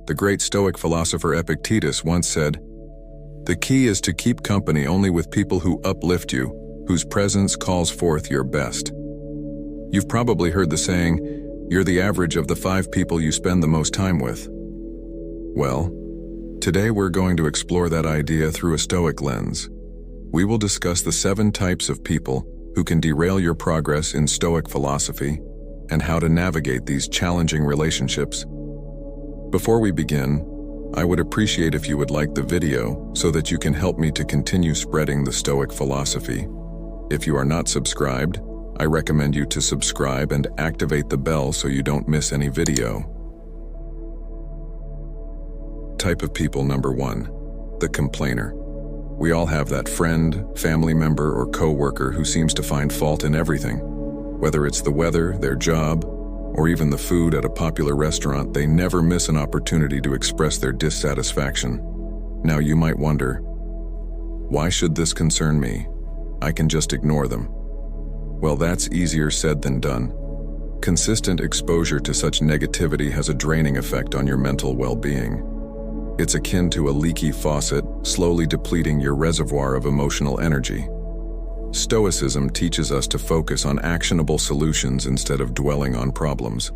The great Stoic philosopher Epictetus once said, "The key is to keep company only with people who uplift you, whose presence calls forth your best." You've probably heard the saying, "You're the average of the 5 people you spend the most time with." Well, today we're going to explore that idea through a Stoic lens. We will discuss the 7 types of people who can derail your progress in Stoic philosophy and how to navigate these challenging relationships. Before we begin, I would appreciate if you would like the video so that you can help me to continue spreading the Stoic philosophy. If you are not subscribed, I recommend you to subscribe and activate the bell so you don't miss any video. Type of people number 1, the complainer. We all have that friend, family member, or co-worker who seems to find fault in everything. Whether it's the weather, their job, or even the food at a popular restaurant, they never miss an opportunity to express their dissatisfaction. Now you might wonder, why should this concern me? I can just ignore them. Well, that's easier said than done. Consistent exposure to such negativity has a draining effect on your mental well-being. It's akin to a leaky faucet, slowly depleting your reservoir of emotional energy. Stoicism teaches us to focus on actionable solutions instead of dwelling on problems.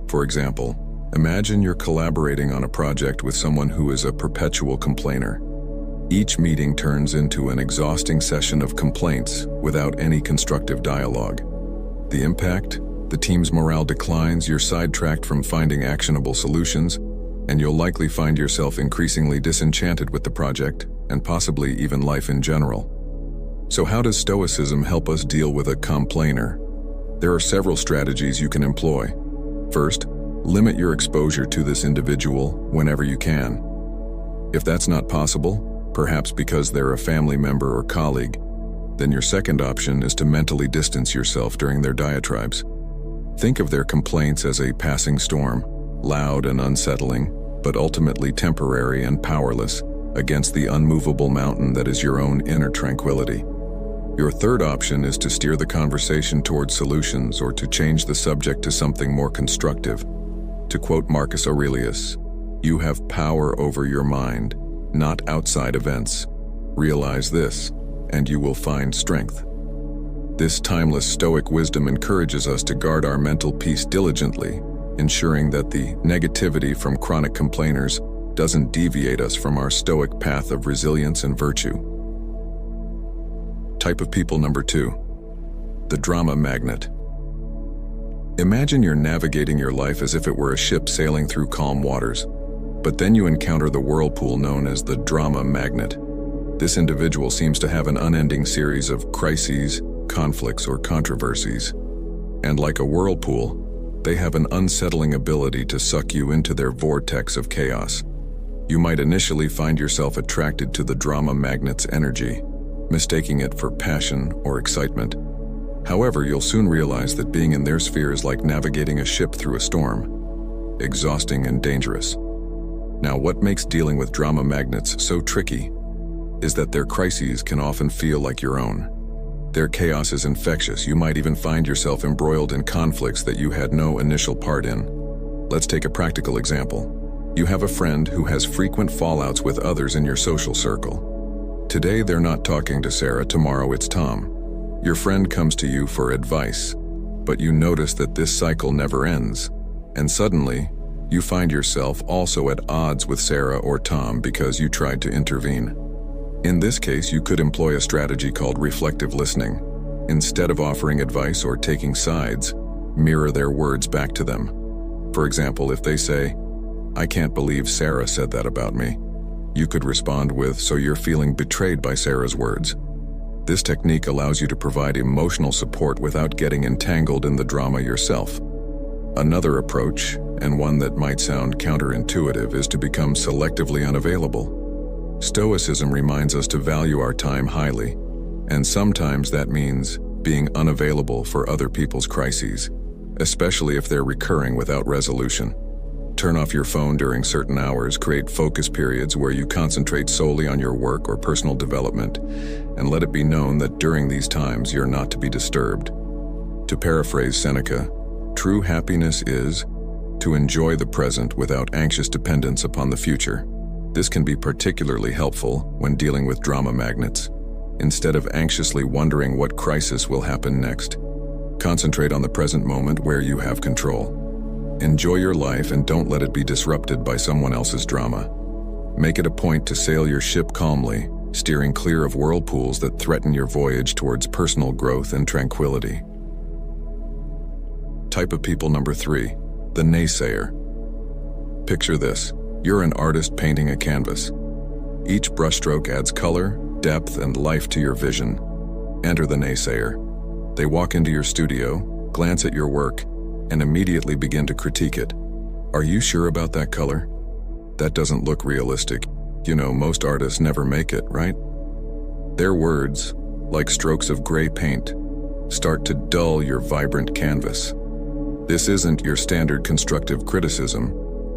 For example, imagine you're collaborating on a project with someone who is a perpetual complainer. Each meeting turns into an exhausting session of complaints without any constructive dialogue. The impact? The team's morale declines, you're sidetracked from finding actionable solutions, and you'll likely find yourself increasingly disenchanted with the project and possibly even life in general. So how does Stoicism help us deal with a complainer? There are several strategies you can employ. First, limit your exposure to this individual whenever you can. If that's not possible, perhaps because they're a family member or colleague, then your second option is to mentally distance yourself during their diatribes. Think of their complaints as a passing storm, loud and unsettling, but ultimately temporary and powerless against the unmovable mountain that is your own inner tranquility. Your third option is to steer the conversation towards solutions or to change the subject to something more constructive. To quote Marcus Aurelius, "You have power over your mind, not outside events. Realize this, and you will find strength." This timeless Stoic wisdom encourages us to guard our mental peace diligently, ensuring that the negativity from chronic complainers doesn't deviate us from our Stoic path of resilience and virtue. Type of people number 2, the drama magnet. Imagine you're navigating your life as if it were a ship sailing through calm waters, but then you encounter the whirlpool known as the drama magnet. This individual seems to have an unending series of crises, conflicts, or controversies, and like a whirlpool, they have an unsettling ability to suck you into their vortex of chaos. You might initially find yourself attracted to the drama magnet's energy, mistaking it for passion or excitement. However, you'll soon realize that being in their sphere is like navigating a ship through a storm, exhausting and dangerous. Now, what makes dealing with drama magnets so tricky is that their crises can often feel like your own. Their chaos is infectious. You might even find yourself embroiled in conflicts that you had no initial part in. Let's take a practical example. You have a friend who has frequent fallouts with others in your social circle. Today they're not talking to Sarah, tomorrow it's Tom. Your friend comes to you for advice, but you notice that this cycle never ends, and suddenly you find yourself also at odds with Sarah or Tom because you tried to intervene. In this case, you could employ a strategy called reflective listening. Instead of offering advice or taking sides, mirror their words back to them. For example, if they say, "I can't believe Sarah said that about me," you could respond with, "So you're feeling betrayed by Sarah's words." This technique allows you to provide emotional support without getting entangled in the drama yourself. Another approach, and one that might sound counterintuitive, is to become selectively unavailable. Stoicism reminds us to value our time highly, and sometimes that means being unavailable for other people's crises, especially if they're recurring without resolution. Turn off your phone during certain hours, create focus periods where you concentrate solely on your work or personal development, and let it be known that during these times you're not to be disturbed. To paraphrase Seneca, true happiness is to enjoy the present without anxious dependence upon the future. This can be particularly helpful when dealing with drama magnets. Instead of anxiously wondering what crisis will happen next, concentrate on the present moment where you have control. Enjoy your life and don't let it be disrupted by someone else's drama. Make it a point to sail your ship calmly, steering clear of whirlpools that threaten your voyage towards personal growth and tranquility. Type of people number 3, the naysayer. Picture this. You're an artist painting a canvas. Each brushstroke adds color, depth, and life to your vision. Enter the naysayer. They walk into your studio, glance at your work, and immediately begin to critique it. Are you sure about that color? That doesn't look realistic. You know, most artists never make it, right? Their words, like strokes of gray paint, start to dull your vibrant canvas. This isn't your standard constructive criticism,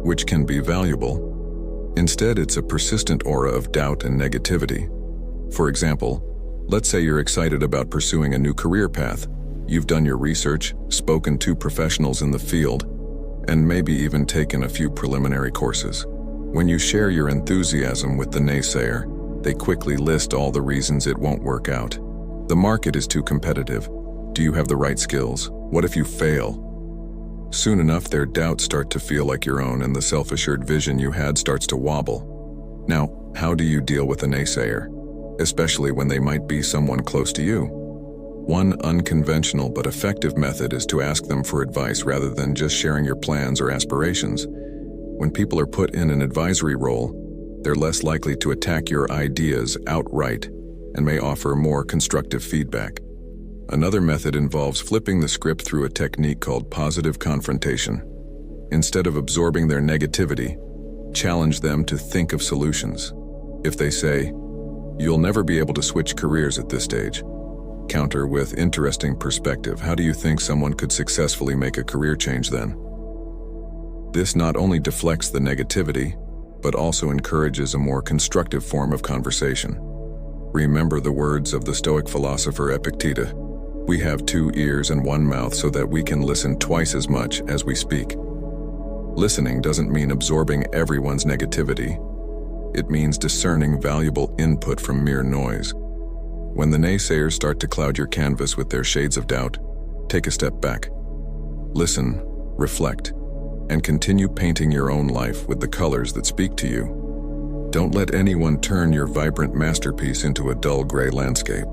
which can be valuable. Instead, it's a persistent aura of doubt and negativity. For example, let's say you're excited about pursuing a new career path. You've done your research, spoken to professionals in the field, and maybe even taken a few preliminary courses. When you share your enthusiasm with the naysayer, they quickly list all the reasons it won't work out. The market is too competitive. Do you have the right skills? What if you fail? Soon enough, their doubts start to feel like your own, and the self-assured vision you had starts to wobble. Now, how do you deal with a naysayer, especially when they might be someone close to you? One unconventional but effective method is to ask them for advice rather than just sharing your plans or aspirations. When people are put in an advisory role, they're less likely to attack your ideas outright and may offer more constructive feedback. Another method involves flipping the script through a technique called positive confrontation. Instead of absorbing their negativity, challenge them to think of solutions. If they say, "You'll never be able to switch careers at this stage," counter with interesting perspective. How do you think someone could successfully make a career change then? This not only deflects the negativity, but also encourages a more constructive form of conversation. Remember the words of the Stoic philosopher Epictetus. We have 2 ears and 1 mouth so that we can listen twice as much as we speak. Listening doesn't mean absorbing everyone's negativity. It means discerning valuable input from mere noise. When the naysayers start to cloud your canvas with their shades of doubt, take a step back. Listen, reflect, and continue painting your own life with the colors that speak to you. Don't let anyone turn your vibrant masterpiece into a dull gray landscape.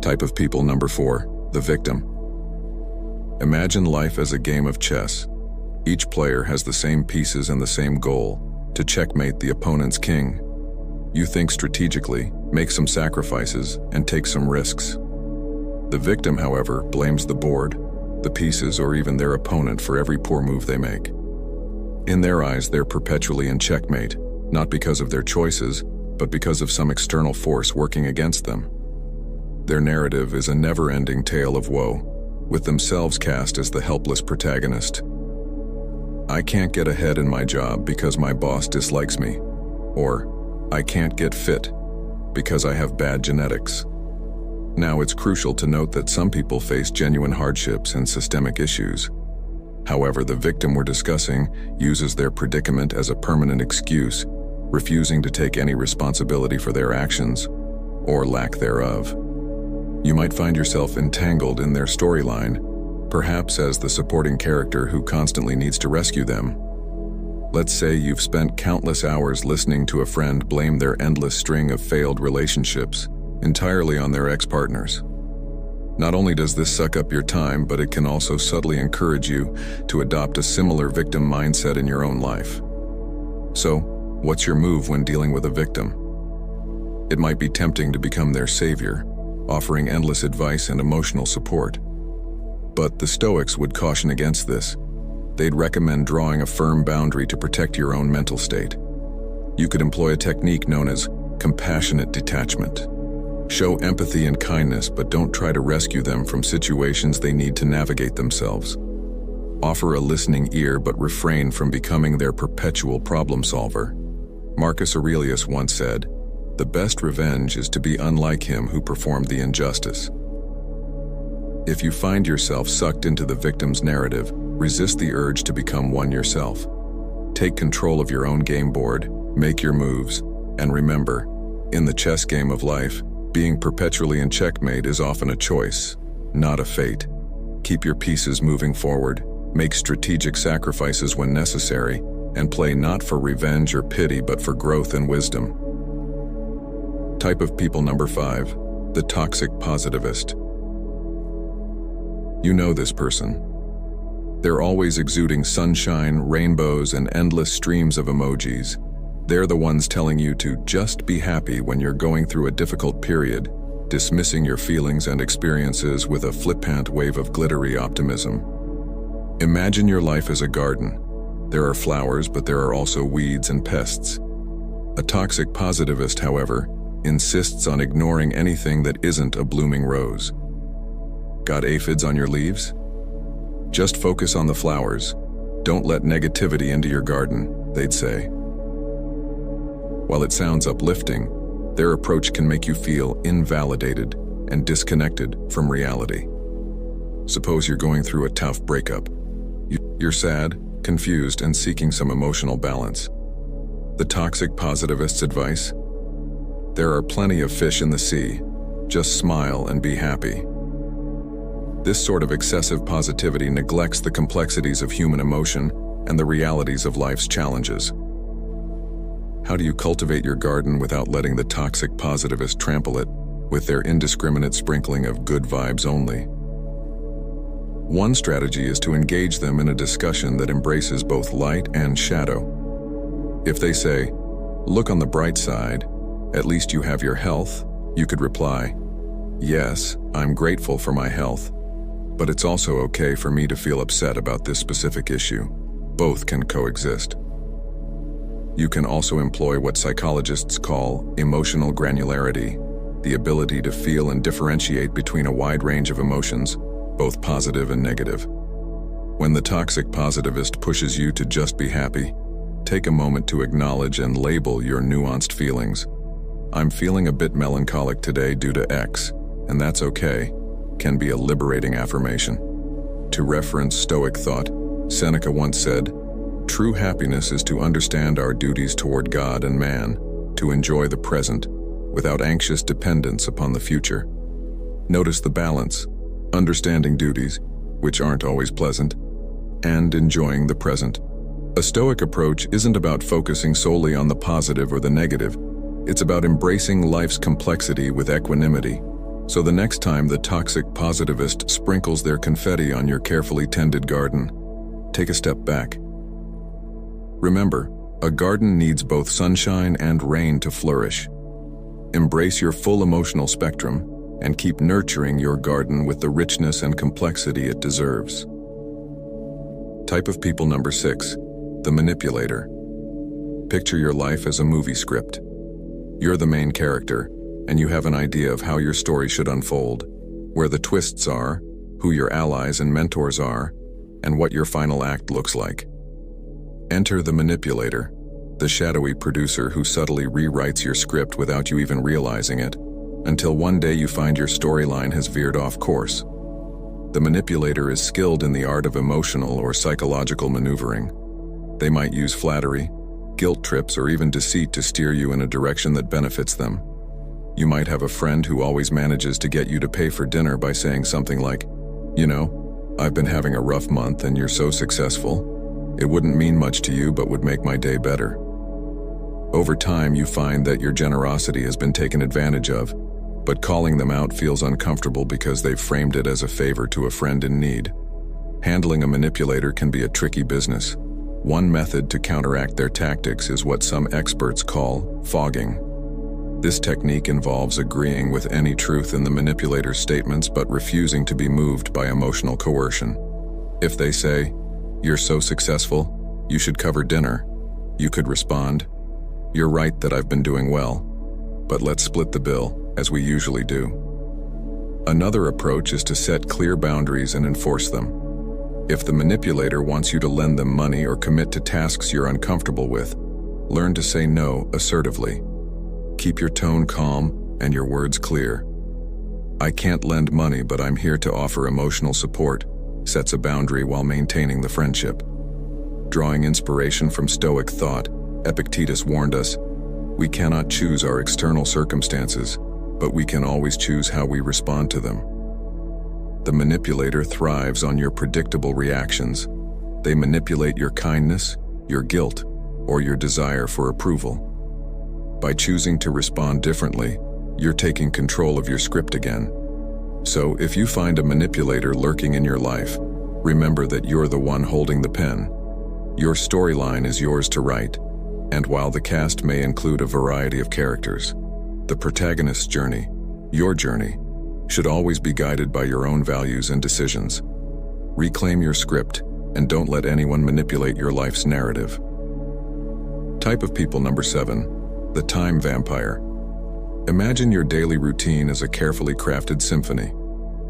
Type of people number 4, the victim. Imagine life as a game of chess. Each player has the same pieces and the same goal, to checkmate the opponent's king. You think strategically, make some sacrifices, and take some risks. The victim, however, blames the board, the pieces, or even their opponent for every poor move they make. In their eyes, they're perpetually in checkmate, not because of their choices, but because of some external force working against them. Their narrative is a never-ending tale of woe, with themselves cast as the helpless protagonist. I can't get ahead in my job because my boss dislikes me, or I can't get fit because I have bad genetics. Now, it's crucial to note that some people face genuine hardships and systemic issues. However, the victim we're discussing uses their predicament as a permanent excuse, refusing to take any responsibility for their actions, or lack thereof. You might find yourself entangled in their storyline, perhaps as the supporting character who constantly needs to rescue them. Let's say you've spent countless hours listening to a friend blame their endless string of failed relationships entirely on their ex-partners. Not only does this suck up your time, but it can also subtly encourage you to adopt a similar victim mindset in your own life. So, what's your move when dealing with a victim? It might be tempting to become their savior, offering endless advice and emotional support. But the Stoics would caution against this. They'd recommend drawing a firm boundary to protect your own mental state. You could employ a technique known as compassionate detachment. Show empathy and kindness, but don't try to rescue them from situations they need to navigate themselves. Offer a listening ear, but refrain from becoming their perpetual problem solver. Marcus Aurelius once said, "The best revenge is to be unlike him who performed the injustice." If you find yourself sucked into the victim's narrative, resist the urge to become one yourself. Take control of your own game board, make your moves, and remember, in the chess game of life, being perpetually in checkmate is often a choice, not a fate. Keep your pieces moving forward, make strategic sacrifices when necessary, and play not for revenge or pity but for growth and wisdom. Type of people number 5, the toxic positivist. You know this person. They're always exuding sunshine, rainbows, and endless streams of emojis. They're the ones telling you to just be happy when you're going through a difficult period, dismissing your feelings and experiences with a flippant wave of glittery optimism. Imagine your life as a garden. There are flowers, but there are also weeds and pests. A toxic positivist, however, insists on ignoring anything that isn't a blooming rose. Got aphids on your leaves? Just focus on the flowers. Don't let negativity into your garden, they'd say. While it sounds uplifting, their approach can make you feel invalidated and disconnected from reality. Suppose you're going through a tough breakup. You're sad, confused, and seeking some emotional balance. The toxic positivist's advice? There are plenty of fish in the sea. Just smile and be happy. This sort of excessive positivity neglects the complexities of human emotion and the realities of life's challenges. How do you cultivate your garden without letting the toxic positivist trample it with their indiscriminate sprinkling of good vibes only? One strategy is to engage them in a discussion that embraces both light and shadow. If they say, "Look on the bright side, at least you have your health," you could reply, "Yes, I'm grateful for my health, but it's also okay for me to feel upset about this specific issue. Both can coexist." You can also employ what psychologists call emotional granularity, the ability to feel and differentiate between a wide range of emotions, both positive and negative. When the toxic positivist pushes you to just be happy, take a moment to acknowledge and label your nuanced feelings. "I'm feeling a bit melancholic today due to X, and that's okay," can be a liberating affirmation. To reference Stoic thought, Seneca once said, "True happiness is to understand our duties toward God and man, to enjoy the present, without anxious dependence upon the future." Notice the balance, understanding duties, which aren't always pleasant, and enjoying the present. A Stoic approach isn't about focusing solely on the positive or the negative. It's about embracing life's complexity with equanimity. So the next time the toxic positivist sprinkles their confetti on your carefully tended garden, take a step back. Remember, a garden needs both sunshine and rain to flourish. Embrace your full emotional spectrum and keep nurturing your garden with the richness and complexity it deserves. Type of people number 6, the manipulator. Picture your life as a movie script. You're the main character, and you have an idea of how your story should unfold, where the twists are, who your allies and mentors are, and what your final act looks like. Enter the manipulator, the shadowy producer who subtly rewrites your script without you even realizing it, until one day you find your storyline has veered off course. The manipulator is skilled in the art of emotional or psychological maneuvering. They might use flattery, guilt trips, or even deceit to steer you in a direction that benefits them. You might have a friend who always manages to get you to pay for dinner by saying something like, "You know, I've been having a rough month and you're so successful. It wouldn't mean much to you but would make my day better." Over time, you find that your generosity has been taken advantage of, but calling them out feels uncomfortable because they've framed it as a favor to a friend in need. Handling a manipulator can be a tricky business. One method to counteract their tactics is what some experts call fogging. This technique involves agreeing with any truth in the manipulator's statements but refusing to be moved by emotional coercion. If they say, "You're so successful, you should cover dinner," you could respond, "You're right that I've been doing well, but let's split the bill, as we usually do." Another approach is to set clear boundaries and enforce them. If the manipulator wants you to lend them money or commit to tasks you're uncomfortable with, learn to say no assertively. Keep your tone calm and your words clear. "I can't lend money, but I'm here to offer emotional support," sets a boundary while maintaining the friendship. Drawing inspiration from Stoic thought, Epictetus warned us, "We cannot choose our external circumstances, but we can always choose how we respond to them." The manipulator thrives on your predictable reactions. They manipulate your kindness, your guilt, or your desire for approval. By choosing to respond differently, you're taking control of your script again. So, if you find a manipulator lurking in your life, remember that you're the one holding the pen. Your storyline is yours to write, and while the cast may include a variety of characters, the protagonist's journey, your journey, should always be guided by your own values and decisions. Reclaim your script, and don't let anyone manipulate your life's narrative. Type of people number 7, the time vampire. Imagine your daily routine as a carefully crafted symphony.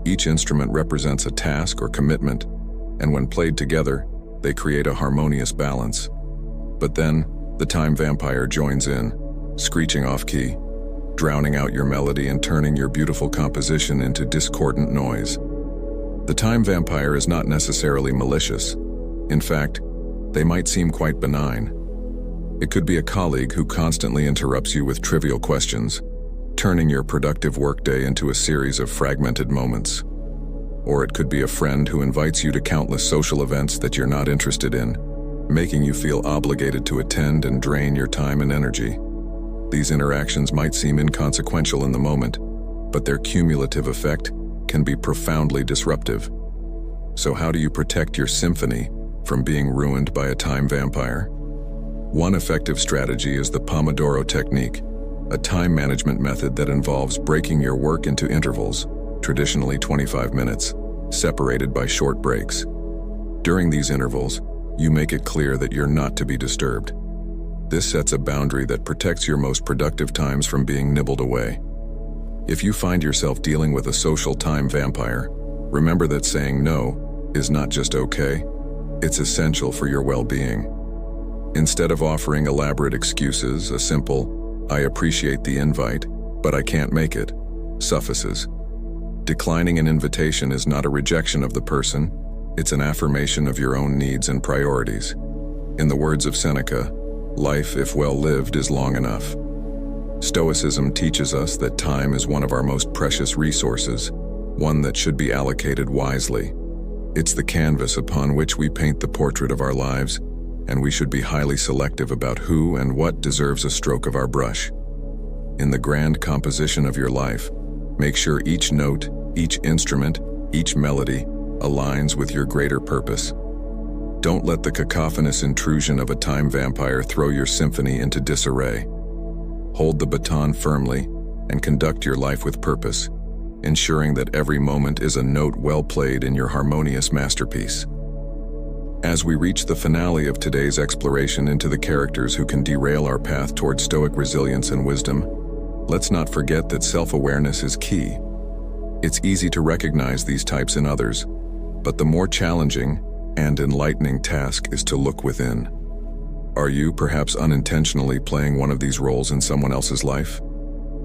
Each instrument represents a task or commitment, and when played together, they create a harmonious balance. But then, the time vampire joins in, screeching off-key, drowning out your melody and turning your beautiful composition into discordant noise. The time vampire is not necessarily malicious. In fact, they might seem quite benign. It could be a colleague who constantly interrupts you with trivial questions, turning your productive workday into a series of fragmented moments. Or it could be a friend who invites you to countless social events that you're not interested in, making you feel obligated to attend and drain your time and energy. These interactions might seem inconsequential in the moment, but their cumulative effect can be profoundly disruptive. So how do you protect your symphony from being ruined by a time vampire? One effective strategy is the Pomodoro technique, a time management method that involves breaking your work into intervals, traditionally 25 minutes, separated by short breaks. During these intervals, you make it clear that you're not to be disturbed. This sets a boundary that protects your most productive times from being nibbled away. If you find yourself dealing with a social time vampire, remember that saying no is not just okay, it's essential for your well-being. Instead of offering elaborate excuses, a simple, "I appreciate the invite, but I can't make it," suffices. Declining an invitation is not a rejection of the person, it's an affirmation of your own needs and priorities. In the words of Seneca, life, if well lived, is long enough. Stoicism teaches us that time is one of our most precious resources, one that should be allocated wisely. It's the canvas upon which we paint the portrait of our lives, and we should be highly selective about who and what deserves a stroke of our brush. In the grand composition of your life, make sure each note, each instrument, each melody aligns with your greater purpose. Don't let the cacophonous intrusion of a time vampire throw your symphony into disarray. Hold the baton firmly and conduct your life with purpose, ensuring that every moment is a note well played in your harmonious masterpiece. As we reach the finale of today's exploration into the characters who can derail our path toward Stoic resilience and wisdom, let's not forget that self-awareness is key. It's easy to recognize these types in others, but the more challenging and enlightening task is to look within. Are you perhaps unintentionally playing one of these roles in someone else's life?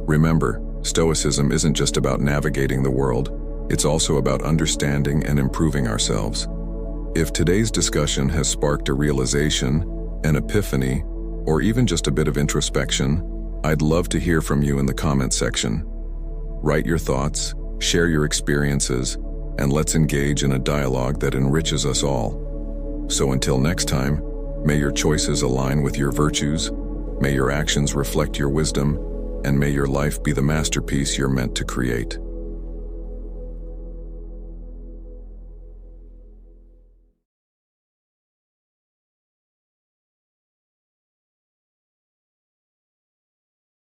Remember, Stoicism isn't just about navigating the world, it's also about understanding and improving ourselves. If today's discussion has sparked a realization, an epiphany, or even just a bit of introspection, I'd love to hear from you in the comment section. Write your thoughts, share your experiences, and let's engage in a dialogue that enriches us all. So until next time, may your choices align with your virtues, may your actions reflect your wisdom, and may your life be the masterpiece you're meant to create.